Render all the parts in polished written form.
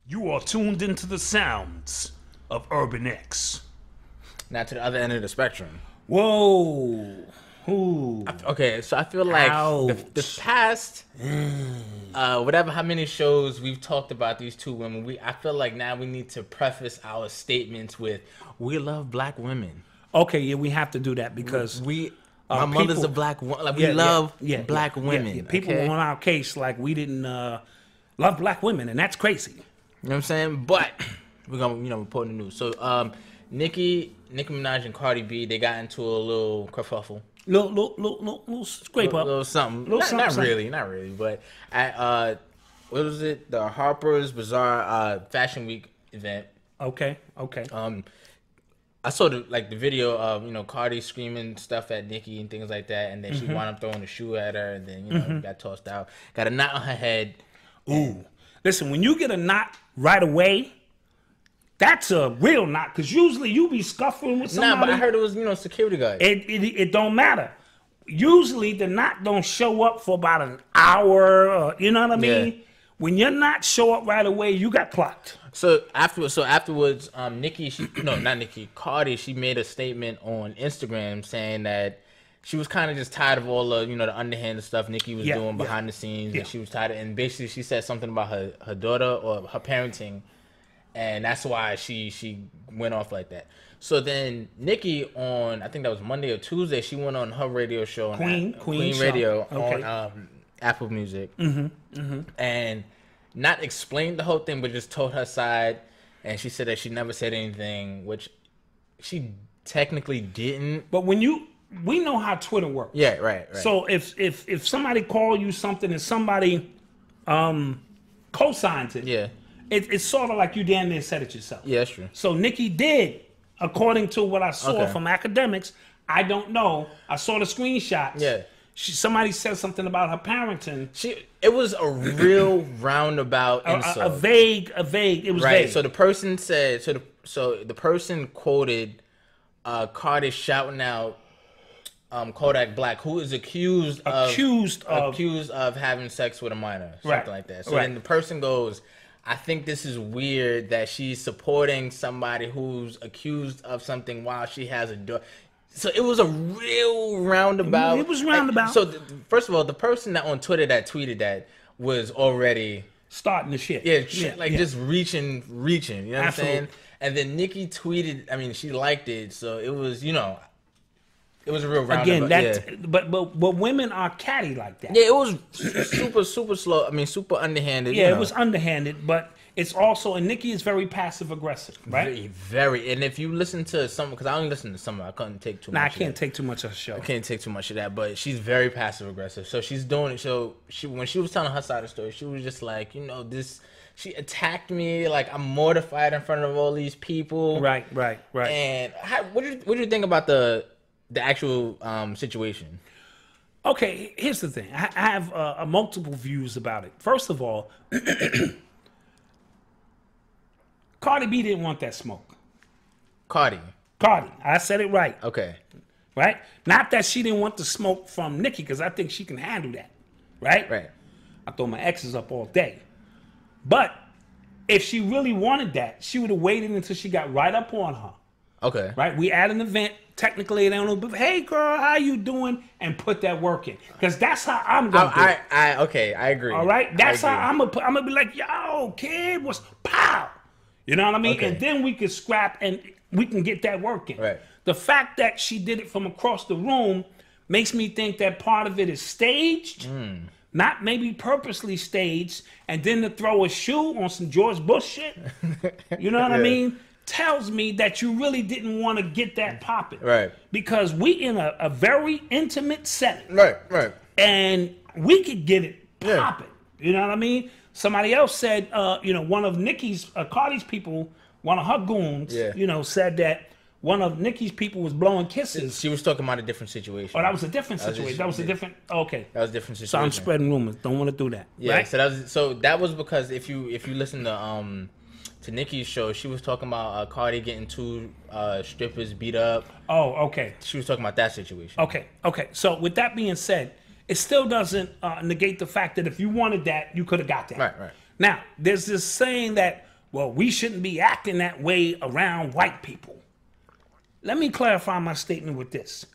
You are tuned into the sounds of Urban X. Now to the other end of the spectrum. Whoa. Ooh. Okay, so I feel like the past, whatever how many shows we've talked about these two women, I feel like now we need to preface our statements with, we love black women. Okay, yeah, we have to do that because my mother's a black woman. Like, we love black women. Yeah. People on our case like we didn't love black women, and that's crazy. You know what I'm saying? But we're gonna report the news. So Nicki Minaj and Cardi B, they got into a little kerfuffle. Little scrape up. Little something. Not really. But at what was it? The Harper's Bazaar Fashion Week event. Okay. I saw the video of Cardi screaming stuff at Nicki and things like that, and then she wound up throwing a shoe at her, and then got tossed out. Got a knot on her head. Ooh. Listen, when you get a knot right away, that's a real knot, because usually you be scuffling with somebody. Nah, but I heard it was security guard. It don't matter. Usually the knot don't show up for about an hour. You know what I mean? Yeah. When your knot show up right away, you got clocked. So afterwards, Cardi, she made a statement on Instagram saying that she was kind of just tired of all the the underhanded stuff Nicki was doing behind the scenes, and she was tired and basically she said something about her daughter or her parenting. And that's why she went off like that. So then Nicki on, I think that was Monday or Tuesday, she went on her radio show, Queen Radio on Apple Music, and not explained the whole thing, but just told her side. And she said that she never said anything, which she technically didn't. But we know how Twitter works. Yeah, right. So if somebody call you something and somebody co-signs it, yeah. It's sort of like you damn near said it yourself. Yeah, that's true. So Nicki did, according to what I saw from academics. I don't know. I saw the screenshot. Yeah. Somebody said something about her parenting. It was a real roundabout insult. A vague. It was vague. So the person said. So the person quoted Cardi shouting out Kodak Black, who is accused of having sex with a minor, something like that. So then the person goes, I think this is weird that she's supporting somebody who's accused of something while she has a daughter. So it was a real roundabout. It was roundabout. First of all, the person that on Twitter that tweeted that was already starting the shit. Just reaching. You know what I'm saying? And then Nicki tweeted. I mean, she liked it, so it was it was a real roundabout. Again, but women are catty like that. Yeah, it was super slow. I mean, super underhanded. Yeah, it was underhanded, but it's also, and Nicki is very passive aggressive, right? Very. And if you listen to some, because I only listen to some, I couldn't take too much. I can't take too much of the show. I can't take too much of that, but she's very passive aggressive. So she's doing it. So when she was telling her side of the story, she was just like, she attacked me, like I'm mortified in front of all these people. Right. And what do you think about the actual situation? Okay, here's the thing. I have multiple views about it. First of all, Cardi B didn't want that smoke. Cardi. I said it right. Okay. Right? Not that she didn't want the smoke from Nicki, because I think she can handle that. Right? Right. I throw my exes up all day. But if she really wanted that, she would have waited until she got right up on her. Okay. Right? We at an event. Technically, they don't know, but hey, girl, how you doing? And put that work in. Because that's how I'm going to do it. I agree. All right? That's how I'm going to be like, yo, kid, what's pow? You know what I mean? Okay. And then we can scrap and we can get that work in. Right. The fact that she did it from across the room makes me think that part of it is staged, not maybe purposely staged, and then to throw a shoe on some George Bush shit, you know what I mean? Tells me that you really didn't want to get that popping. Right. Because we in a very intimate setting. Right. And we could get it popping. You know what I mean? Somebody else said, one of Cardi's people, one of her goons, said that one of Nicki's people was blowing kisses. She was talking about a different situation. Oh, that was a different situation. That was a different. Okay. That was a different situation. So I'm spreading rumors. Don't want to do that. Yeah. Right? So that was because if you listen to Nicki's show, she was talking about Cardi getting two strippers beat up. Oh, okay. She was talking about that situation. Okay. So with that being said, it still doesn't negate the fact that if you wanted that, you could have got that. Right. Now, there's this saying that well, we shouldn't be acting that way around white people. Let me clarify my statement with this.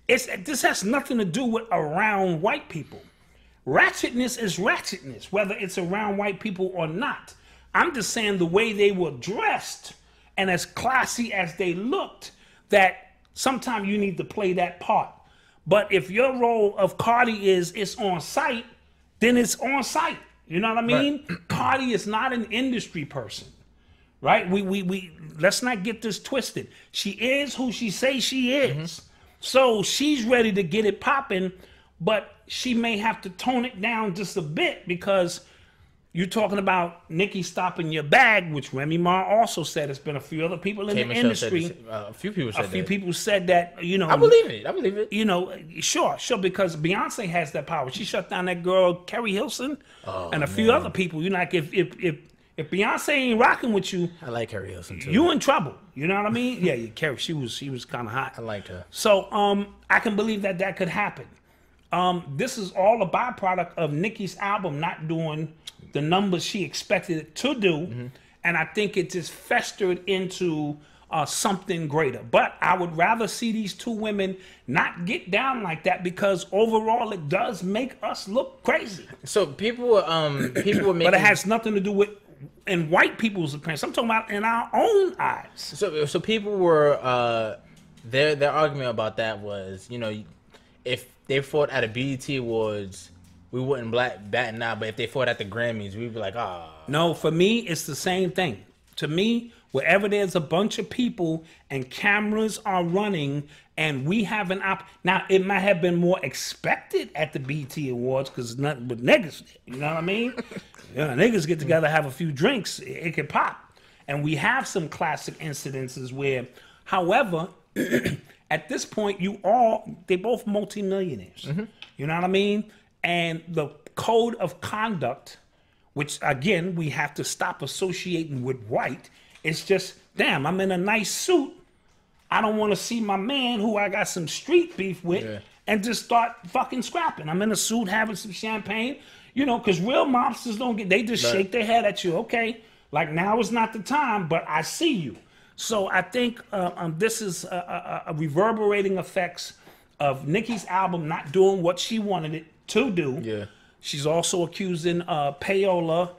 This has nothing to do with around white people. Ratchetness is ratchetness, whether it's around white people or not. I'm just saying the way they were dressed and as classy as they looked, that sometimes you need to play that part. But if your role of Cardi is it's on site, then it's on site. You know what I mean? Right. Cardi is not an industry person, right? We let's not get this twisted. She is who she says she is. Mm-hmm. So she's ready to get it popping, but she may have to tone it down just a bit because you're talking about Nicki stopping your bag, which Remy Ma also said. It's been a few other people in the industry. A few people said that, you know. I believe it. You know, sure, because Beyonce has that power. She shut down that girl, Carrie Hilson, and a few other people. You know, like if Beyonce ain't rocking with you, I like Carrie Hilson too. You in trouble. You know what I mean? Yeah, Carrie. She was kind of hot. I liked her. So I can believe that could happen. This is all a byproduct of Nicki's album not doing the numbers she expected it to do, mm-hmm. and I think it just festered into something greater. But I would rather see these two women not get down like that because overall it does make us look crazy. So people were making, but it has nothing to do with in white people's appearance. I'm talking about in our own eyes. So people were their argument about that was, you know, if they fought at a BET Awards, we wouldn't bat an eye, but if they fought at the Grammys, we'd be like, ah. No, for me, it's the same thing. To me, wherever there's a bunch of people and cameras are running and we have an now, it might have been more expected at the BET Awards because nothing but niggas, you know what I mean? Niggas get together, have a few drinks, it can pop. And we have some classic incidences where, however, at this point, they both multimillionaires. Mm-hmm. You know what I mean? And the code of conduct, which again, we have to stop associating with white. It's just, damn, I'm in a nice suit. I don't want to see my man who I got some street beef with and just start fucking scrapping. I'm in a suit having some champagne, you know, because real mobsters they just shake their head at you. Okay, like now is not the time, but I see you. So I think this is a reverberating effects of Nicki's album not doing what she wanted it to do. Yeah. She's also accusing payola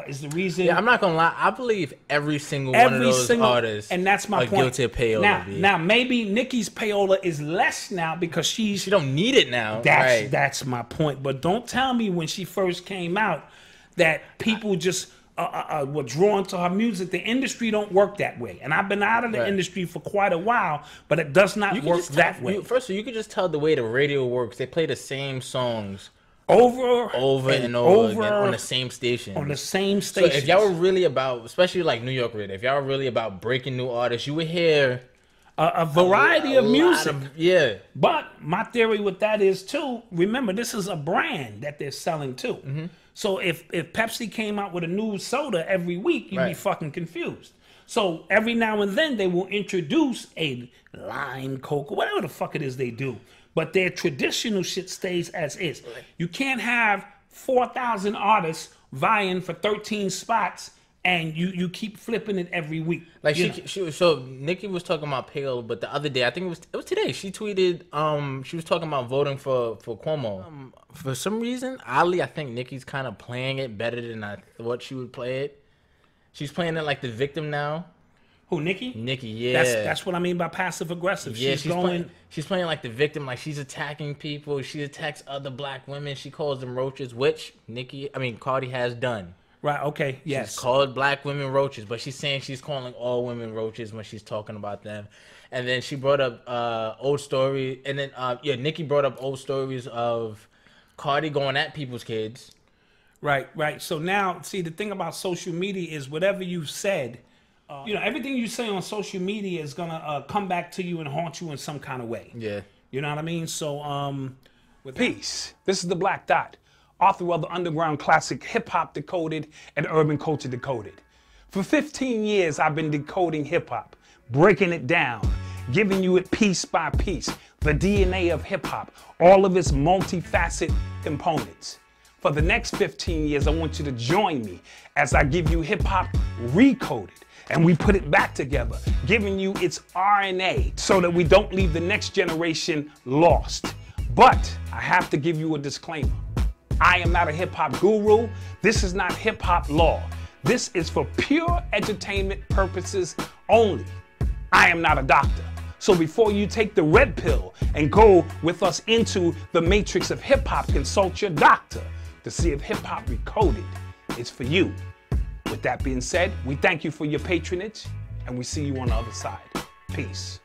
is the reason. Yeah, I'm not gonna lie. I believe every single one of those artists, and that's my point. Guilty of payola. Now maybe Nicki's payola is less now because she don't need it now. That's my point. But don't tell me when she first came out that people just were drawn to her music. The industry don't work that way, and I've been out of the industry for quite a while, but it does not work that way. First of all, you can just tell the way the radio works. They play the same songs over and over again on the same station. On the same station. So if y'all were really about, especially like New York radio, if y'all were really about breaking new artists, you would hear a variety of music. But my theory with that is too, remember, this is a brand that they're selling too. Mm-hmm. So if Pepsi came out with a new soda every week, you'd be fucking confused. So every now and then they will introduce a lime Coke or whatever the fuck it is they do. But their traditional shit stays as is. You can't have 4,000 artists vying for 13 spots and you keep flipping it every week. Like so Nicki was talking about payola, but the other day, I think it was today, she tweeted she was talking about voting for Cuomo. For some reason, oddly, I think Nicki's kind of playing it better than I thought she would play it. She's playing it like the victim now. Who, Nicki? Nicki, yeah. That's what I mean by passive aggressive. Yeah, she's playing like the victim, like she's attacking people. She attacks other black women. She calls them roaches, which Cardi has done. Right, okay, yes. She's called black women roaches, but she's saying she's calling all women roaches when she's talking about them. And then she brought up old story, and then Nicki brought up old stories of Cardi going at people's kids. Right. So now, see, the thing about social media is whatever you said, everything you say on social media is gonna come back to you and haunt you in some kind of way. Yeah. You know what I mean? So, with peace. This is the Black Dot, author of the underground classic Hip Hop Decoded and Urban Culture Decoded. For 15 years, I've been decoding hip hop, breaking it down, giving you it piece by piece, the DNA of hip hop, all of its multifaceted components. For the next 15 years, I want you to join me as I give you hip hop recoded, and we put it back together, giving you its RNA so that we don't leave the next generation lost. But I have to give you a disclaimer. I am not a hip-hop guru. This is not hip-hop law. This is for pure entertainment purposes only. I am not a doctor. So before you take the red pill and go with us into the matrix of hip-hop, consult your doctor to see if hip-hop recoded is for you. With that being said, we thank you for your patronage, and we see you on the other side. Peace.